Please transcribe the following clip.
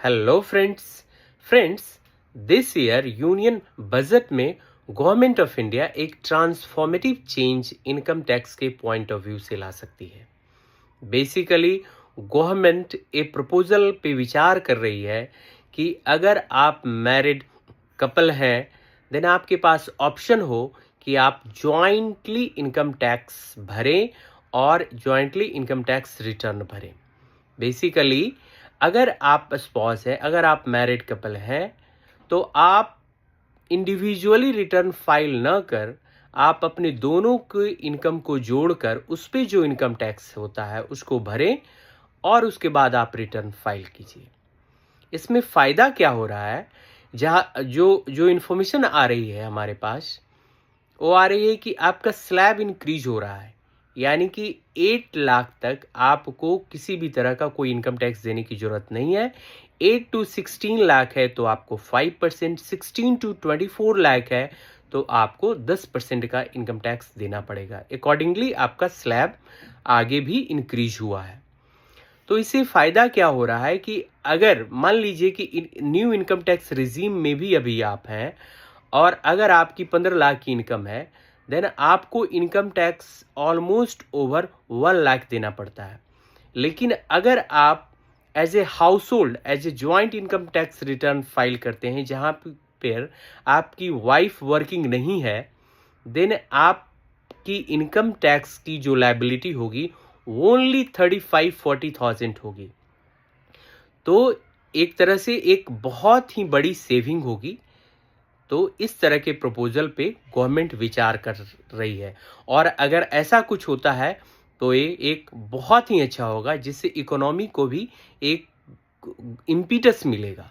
Hello friends this year union budget में government of India एक transformative change income tax के point of view से ला सकती है। बेसिकली गवर्नमेंट एक प्रपोजल पे विचार कर रही है कि अगर आप मैरिड कपल हैं देन आपके पास ऑप्शन हो कि आप जॉइंटली इनकम टैक्स भरें और जॉइंटली इनकम टैक्स रिटर्न भरें। बेसिकली अगर आप स्पॉस है, अगर आप मैरिड कपल हैं तो आप इंडिविजुअली रिटर्न फाइल न कर आप अपने दोनों के इनकम को जोड़कर उस पे जो इनकम टैक्स होता है उसको भरें और उसके बाद आप रिटर्न फाइल कीजिए। इसमें फ़ायदा क्या हो रहा है, जहाँ जो जो इन्फॉर्मेशन आ रही है हमारे पास वो आ रही है कि आपका स्लैब इंक्रीज हो रहा है, यानी कि 8 लाख तक आपको किसी भी तरह का कोई इनकम टैक्स देने की ज़रूरत नहीं है। 8 टू 16 लाख है तो आपको 5%, 16 टू 24 लाख है तो आपको 10% का इनकम टैक्स देना पड़ेगा। अकॉर्डिंगली आपका स्लैब आगे भी इंक्रीज हुआ है। तो इससे फ़ायदा क्या हो रहा है कि अगर मान लीजिए कि न्यू इनकम टैक्स रिजीम में भी अभी आप हैं और अगर आपकी 15 लाख की इनकम है देन आपको income tax almost over 1 lakh देना पड़ता है। लेकिन अगर आप as a household as a joint income tax return file करते हैं जहाँ पर आपकी वाइफ वर्किंग नहीं है देन आपकी इनकम टैक्स की जो लायबिलिटी होगी ओनली 35-40,000 होगी। तो एक तरह से एक बहुत ही बड़ी सेविंग होगी। तो इस तरह के प्रपोजल पे गवर्नमेंट विचार कर रही है और अगर ऐसा कुछ होता है तो ये एक बहुत ही अच्छा होगा जिससे इकोनॉमी को भी एक इम्पीटस मिलेगा।